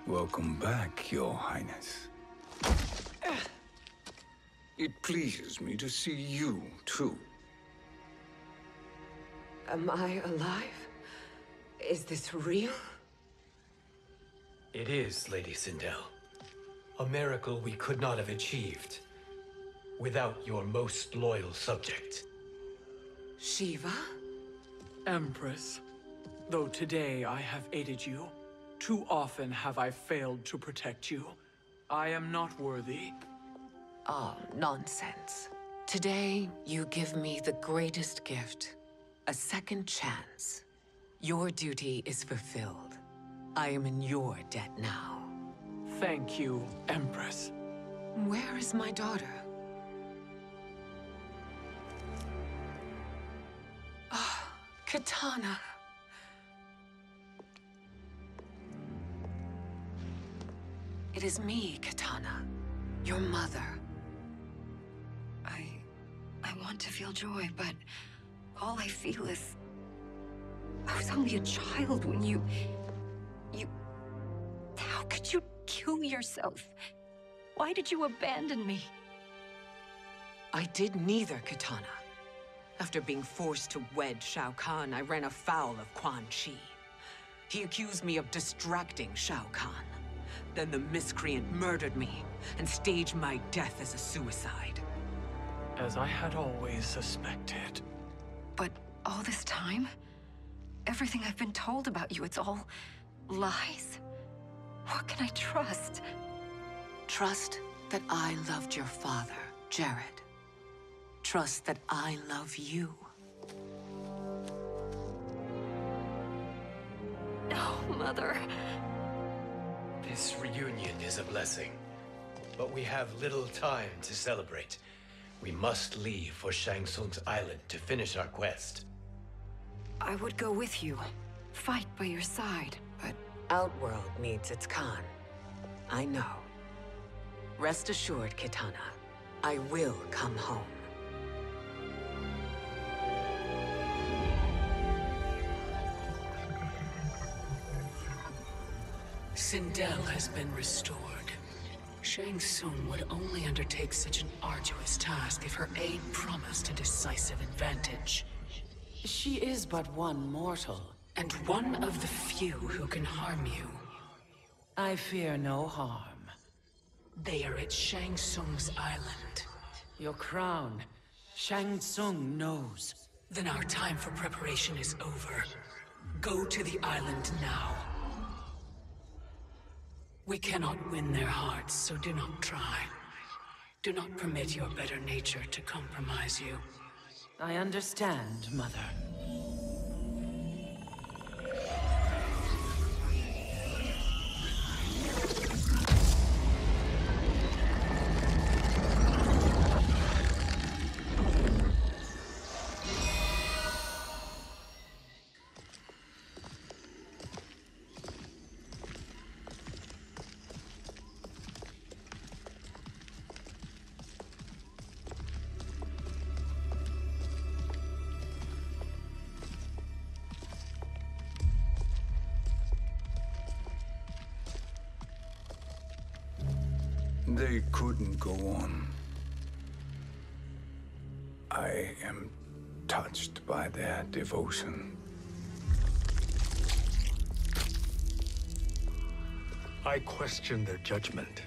Welcome back, Your Highness. It pleases me to see you, too. Am I alive? Is this real? It is, Lady Sindel. A miracle we could not have achieved without your most loyal subject. Shiva? Empress, though today I have aided you, too often have I failed to protect you. I am not worthy. Oh, nonsense. Today, you give me the greatest gift. A second chance. Your duty is fulfilled. I am in your debt now. Thank you, Empress. Where is my daughter? Ah, Katana. It is me, Katana. Your mother. I want to feel joy, but all I feel is... I was only a child when you... How could you kill yourself? Why did you abandon me? I did neither, Katana. After being forced to wed Shao Kahn, I ran afoul of Quan Chi. He accused me of distracting Shao Kahn. Then the miscreant murdered me and staged my death as a suicide. As I had always suspected. But all this time? Everything I've been told about you, it's all lies? What can I trust? Trust that I loved your father, Jared. Trust that I love you. No, Mother. This reunion is a blessing, but we have little time to celebrate. We must leave for Shang Tsung's island to finish our quest. I would go with you, fight by your side, but... Outworld needs its Khan. I know. Rest assured, Kitana. I will come home. Sindel has been restored. Shang Tsung would only undertake such an arduous task if her aid promised a decisive advantage. She is but one mortal, and one of the few who can harm you. I fear no harm. They are at Shang Tsung's island. Your crown, Shang Tsung knows. Then our time for preparation is over. Go to the island now. We cannot win their hearts, so do not try. Do not permit your better nature to compromise you. I understand, Mother. They couldn't go on. I am touched by their devotion. I question their judgment.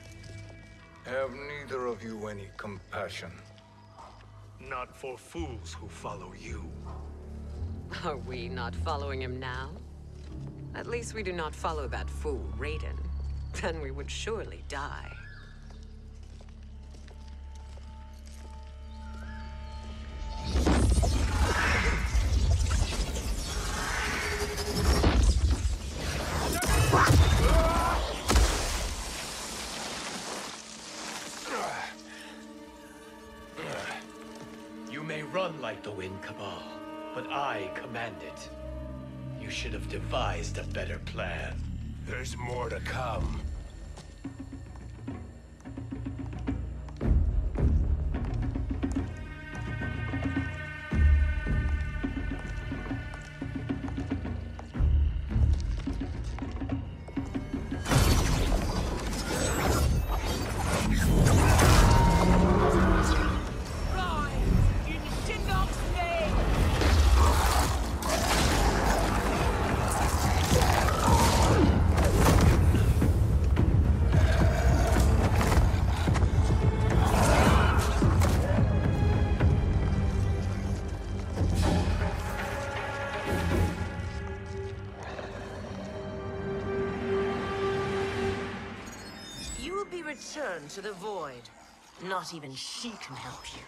Have neither of you any compassion? Not for fools who follow you. Are we not following him now? At least we do not follow that fool, Raiden. Then we would surely die. You may run like the wind, Cabal, but I command it. You should have devised a better plan. There's more to come. return to the void. Not even she can help you.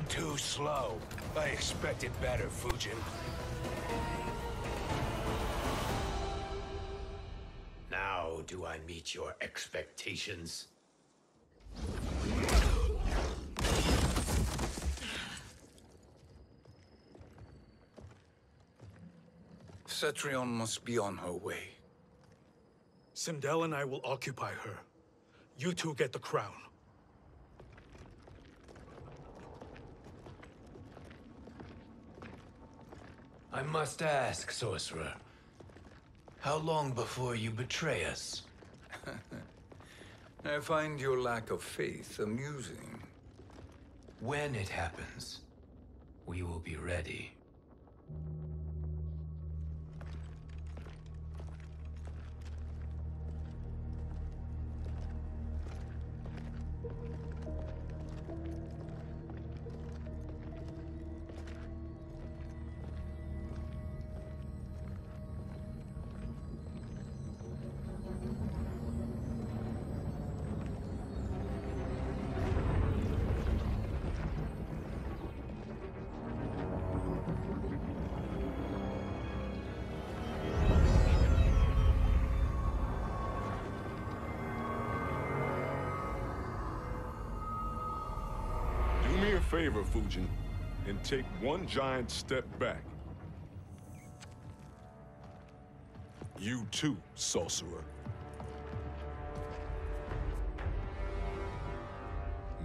Too slow. I expected better, Fujin. Now do I meet your expectations? Cetrion must be on her way. Sindel and I will occupy her. You two get the crown. I must ask, sorcerer. How long before you betray us? I find your lack of faith amusing. When it happens, we will be ready. Do me a favor, Fujin, and take one giant step back. You too, sorcerer.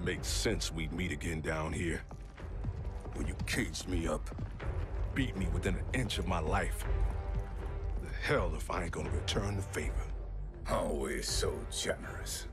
Makes sense we'd meet again down here. When you caged me up, beat me within an inch of my life. The hell if I ain't gonna return the favor. Always so generous.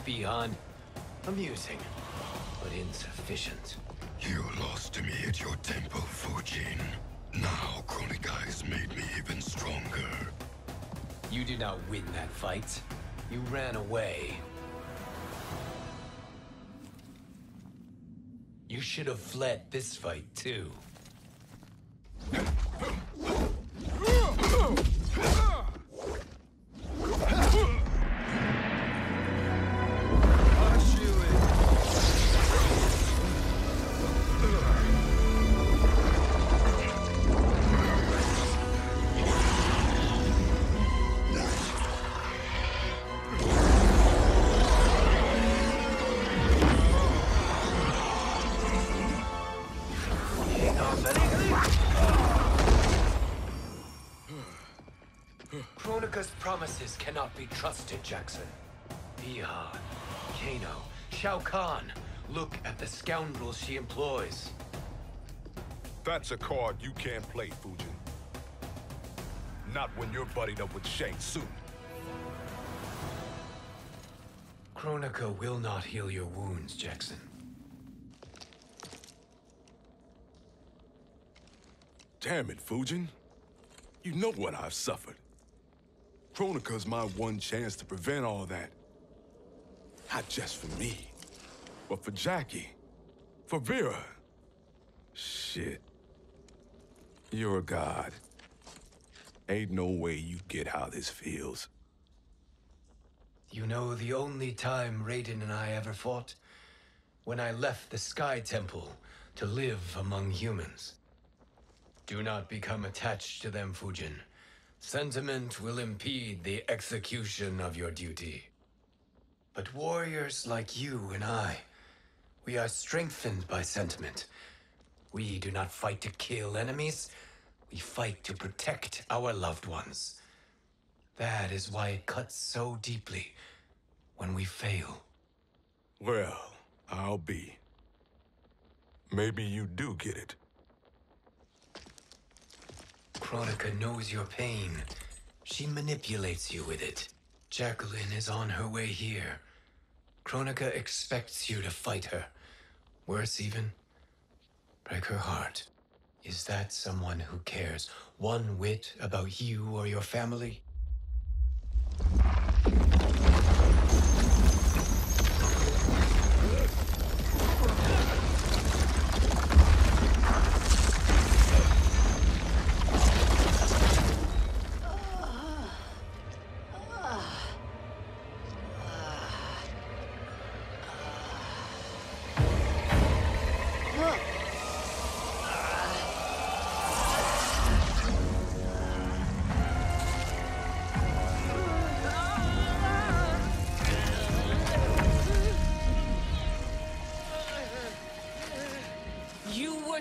Beyond amusing, but insufficient. You lost to me at your temple, Fujin. Now Kronika has made me even stronger. You did not win that fight. You ran away. You should have fled this fight, too. Kronika's promises cannot be trusted, Jackson. Ihan, Kano, Shao Kahn. Look at the scoundrels she employs. That's a card you can't play, Fujin. Not when you're buddied up with Shang Tsung. Kronika will not heal your wounds, Jackson. Damn it, Fujin. You know what I've suffered. Kronika's my one chance to prevent all that. Not just for me, but for Jackie, for Vera. Shit. You're a god. Ain't no way you get how this feels. You know the only time Raiden and I ever fought? When I left the Sky Temple to live among humans. Do not become attached to them, Fujin. Sentiment will impede the execution of your duty. But warriors like you and I, we are strengthened by sentiment. We do not fight to kill enemies. We fight to protect our loved ones. That is why it cuts so deeply when we fail. Well, I'll be. Maybe you do get it. Kronika knows your pain. She manipulates you with it. Jacqueline is on her way here. Kronika expects you to fight her. Worse even, break her heart. Is that someone who cares one whit about you or your family?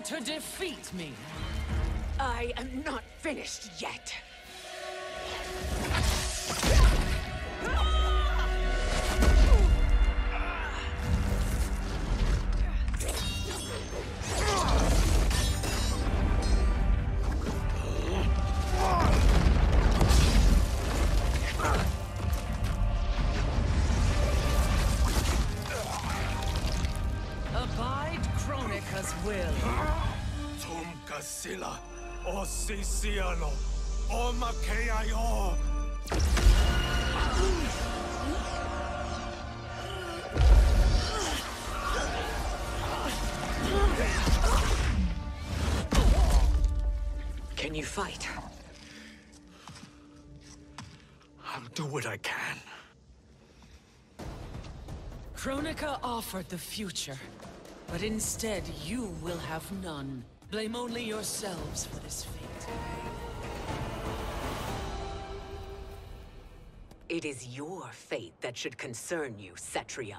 To defeat me. I am not finished yet. Abide Kronika's will. Sila, o Siciano, o Makeayo. Can you fight? I'll do what I can. Kronika offered the future, but instead you will have none. Blame only yourselves for this fate. It is your fate that should concern you, Cetrion.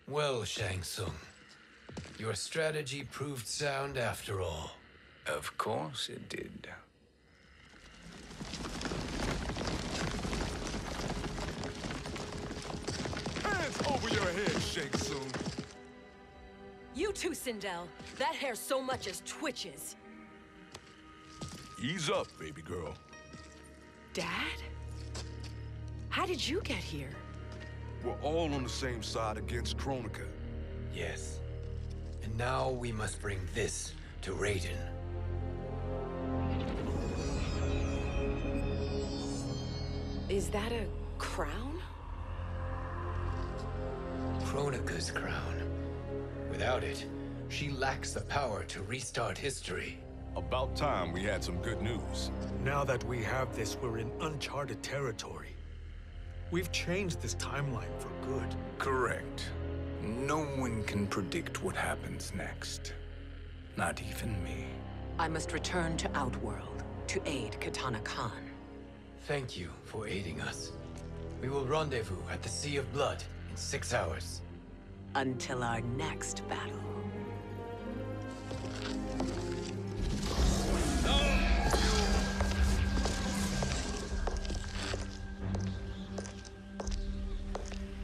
Well, Shang Tsung, your strategy proved sound after all. Of course it did. Hands over your head, Shang Tsung. You too, Sindel. That hair so much as twitches. Ease up, baby girl. Dad? How did you get here? We're all on the same side against Kronika. Yes. And now we must bring this to Raiden. Is that a crown? Kronika's crown. Without it, she lacks the power to restart history. About time we had some good news. Now that we have this, we're in uncharted territory. We've changed this timeline for good. Correct. No one can predict what happens next. Not even me. I must return to Outworld to aid Kitana Khan. Thank you for aiding us. We will rendezvous at the Sea of Blood 6 hours. Until our next battle.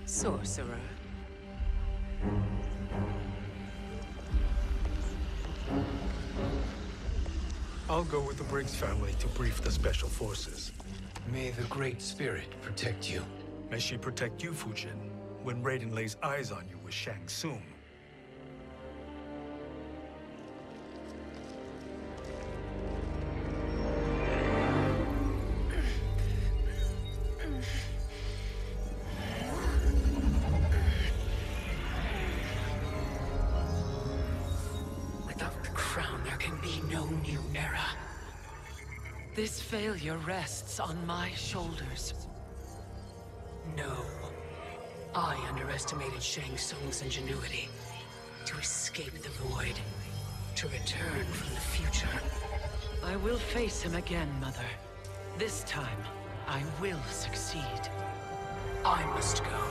Sorcerer. I'll go with the Briggs family to brief the Special Forces. May the Great Spirit protect you. May she protect you, Fujin, when Raiden lays eyes on you with Shang Tsung. Without the crown, there can be no new era. This failure rests on my shoulders. No. I underestimated Shang Tsung's ingenuity. To escape the void. To return from the future. I will face him again, Mother. This time, I will succeed. I must go.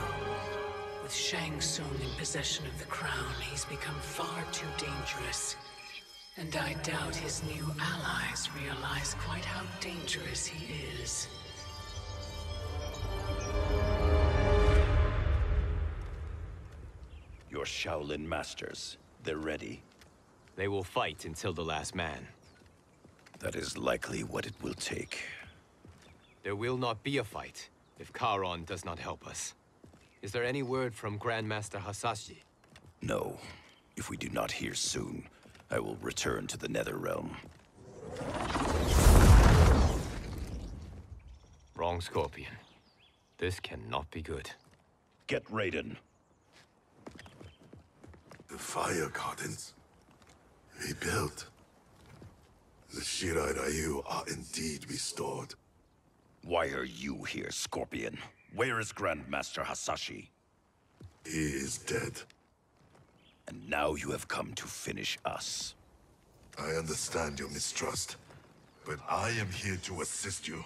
With Shang Tsung in possession of the crown, he's become far too dangerous. And I doubt his new allies realize quite how dangerous he is. Your Shaolin masters, they're ready. They will fight until the last man. That is likely what it will take. There will not be a fight if Charon does not help us. Is there any word from Grandmaster Hasashi? No. If we do not hear soon, I will return to the Netherrealm. Wrong, Scorpion. This cannot be good. Get Raiden. The fire gardens. Rebuilt. The Shirai Ryu are indeed restored. Why are you here, Scorpion? Where is Grandmaster Hasashi? He is dead. And now you have come to finish us. I understand your mistrust, but I am here to assist you.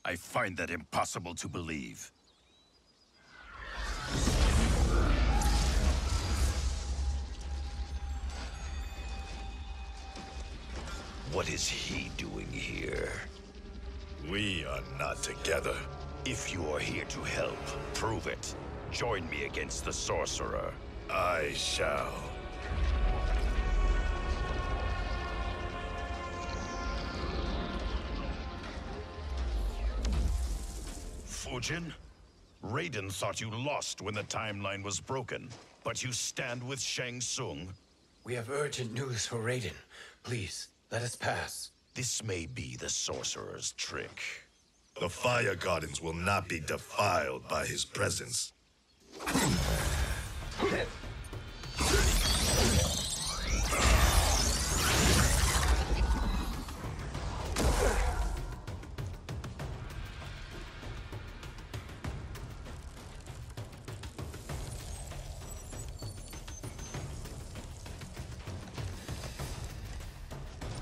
I find that impossible to believe. What is he doing here? We are not together. If you are here to help, prove it. Join me against the Sorcerer. I shall. Fujin? Raiden thought you lost when the timeline was broken, but you stand with Shang Tsung. We have urgent news for Raiden. Please, let us pass. This may be the Sorcerer's trick. The fire gardens will not be defiled by his presence.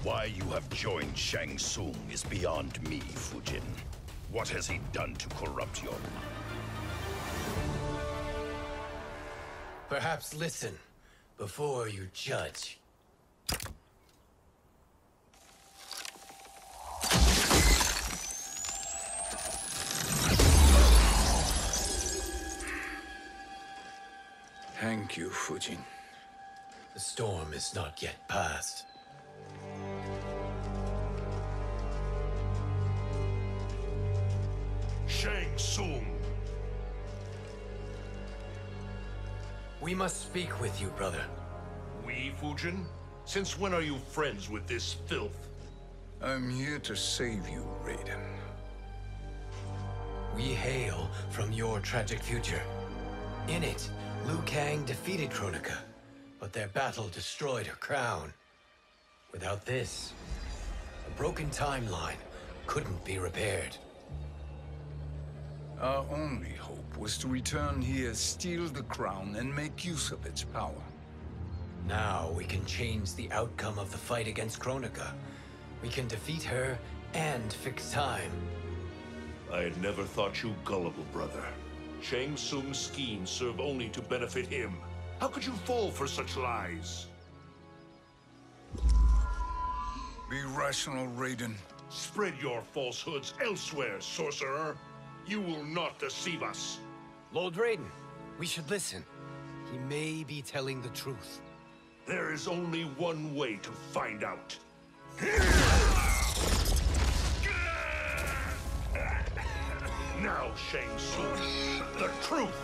Why you have joined Shang Tsung is beyond me, Fujin. What has he done to corrupt your mind? Perhaps listen before you judge. Thank you, Fujin. The storm is not yet past. Shang Tsung! We must speak with you, brother. We, Fujin? Since when are you friends with this filth? I'm here to save you, Raiden. We hail from your tragic future. In it, Liu Kang defeated Kronika, but their battle destroyed her crown. Without this, a broken timeline couldn't be repaired. Our only hope was to return here, steal the crown, and make use of its power. Now we can change the outcome of the fight against Kronika. We can defeat her and fix time. I had never thought you gullible, brother. Shang Tsung's schemes serve only to benefit him. How could you fall for such lies? Be rational, Raiden. Spread your falsehoods elsewhere, sorcerer. You will not deceive us. Lord Raiden, we should listen. He may be telling the truth. There is only one way to find out. Now, Shang Tsung, the truth!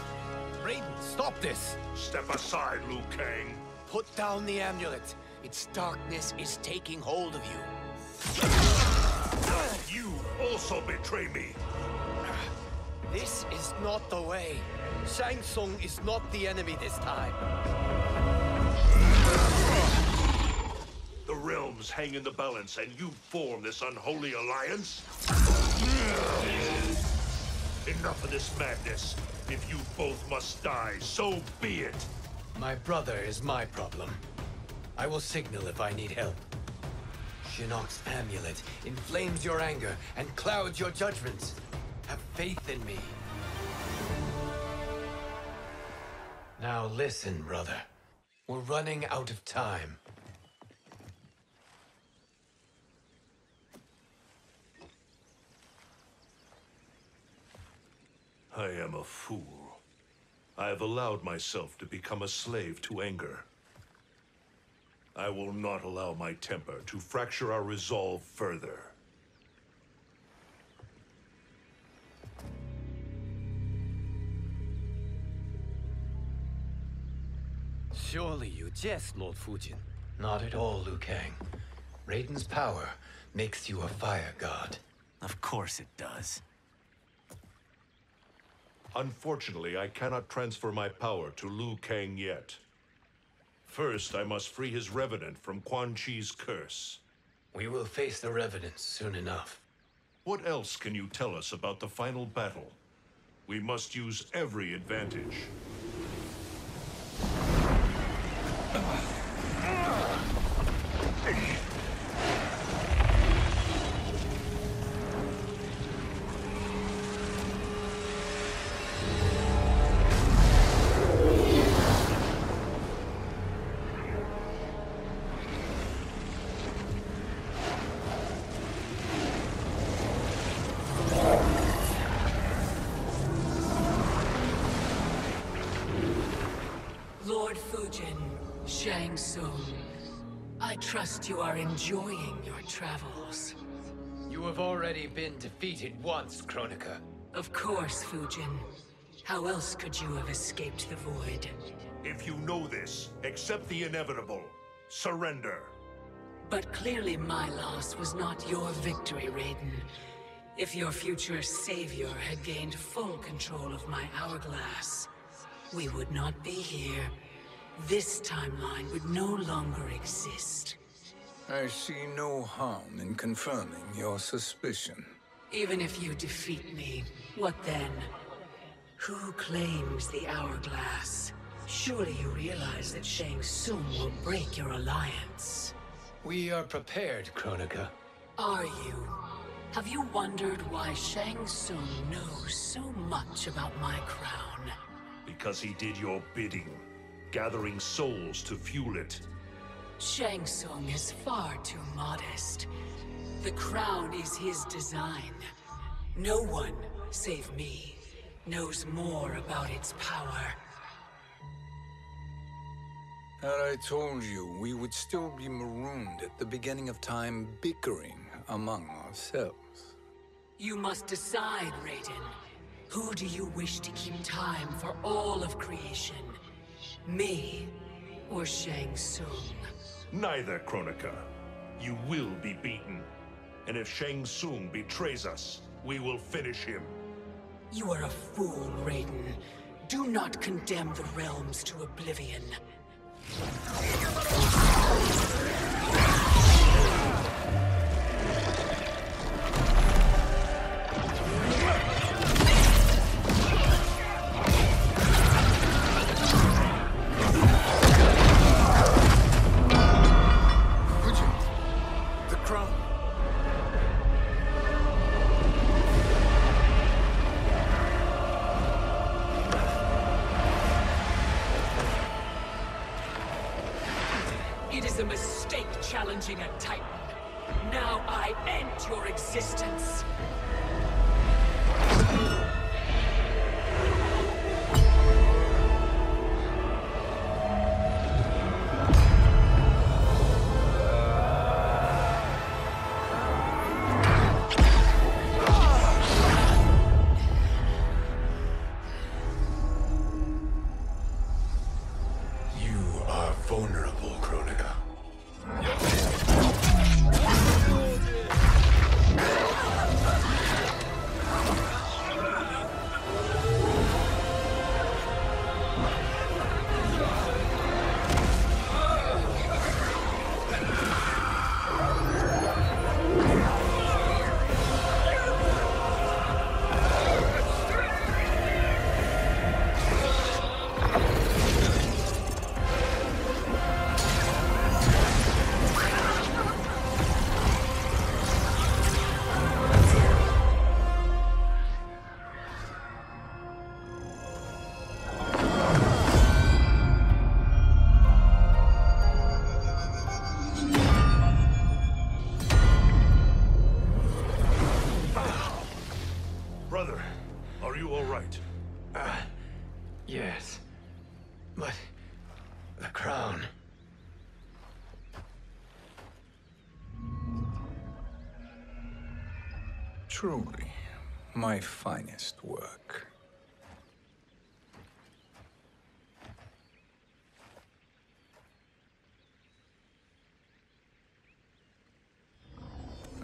Raiden, stop this! Step aside, Liu Kang. Put down the amulet. Its darkness is taking hold of you. You also betray me. This is not the way. Shang Tsung is not the enemy this time. The realms hang in the balance, and you form this unholy alliance? Enough of this madness. If you both must die, so be it. My brother is my problem. I will signal if I need help. Shinnok's amulet inflames your anger and clouds your judgments. Have faith in me. Now listen, brother. We're running out of time. I am a fool. I have allowed myself to become a slave to anger. I will not allow my temper to fracture our resolve further. Surely you jest, Lord Fujin. Not at all, Liu Kang. Raiden's power makes you a fire god. Of course it does. Unfortunately, I cannot transfer my power to Liu Kang yet. First, I must free his Revenant from Quan Chi's curse. We will face the Revenants soon enough. What else can you tell us about the final battle? We must use every advantage. Lord Fujin, Shang Tsung, I trust you are enjoying your travels. You have already been defeated once, Kronika. Of course, Fujin. How else could you have escaped the void? If you know this, accept the inevitable. Surrender. But clearly my loss was not your victory, Raiden. If your future savior had gained full control of my hourglass, we would not be here. This timeline would no longer exist. I see no harm in confirming your suspicion. Even if you defeat me, what then? Who claims the hourglass? Surely you realize that Shang Tsung will break your alliance. We are prepared, Kronika. Are you? Have you wondered why Shang Tsung knows so much about my crown? Because he did your bidding, gathering souls to fuel it. Shang Tsung is far too modest. The crown is his design. No one, save me, knows more about its power. Had I told you, we would still be marooned at the beginning of time, bickering among ourselves. You must decide, Raiden. Who do you wish to keep time for all of creation? Me or Shang Tsung? Neither, Kronika. You will be beaten. And if Shang Tsung betrays us, we will finish him. You are a fool, Raiden. Do not condemn the realms to oblivion. was a mistake challenging a Titan. Now I end your existence. Vulnerable, Kronika. Brother, are you all right? Yes. But... the crown... Truly, my finest work.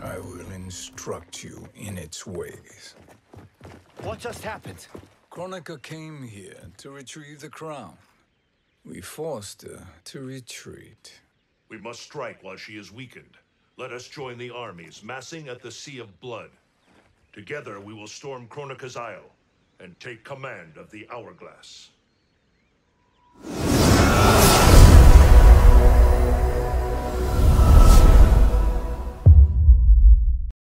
I will instruct you in its ways. What just happened? Kronika came here to retrieve the crown. We forced her to retreat. We must strike while she is weakened. Let us join the armies, massing at the Sea of Blood. Together we will storm Kronika's Isle and take command of the Hourglass.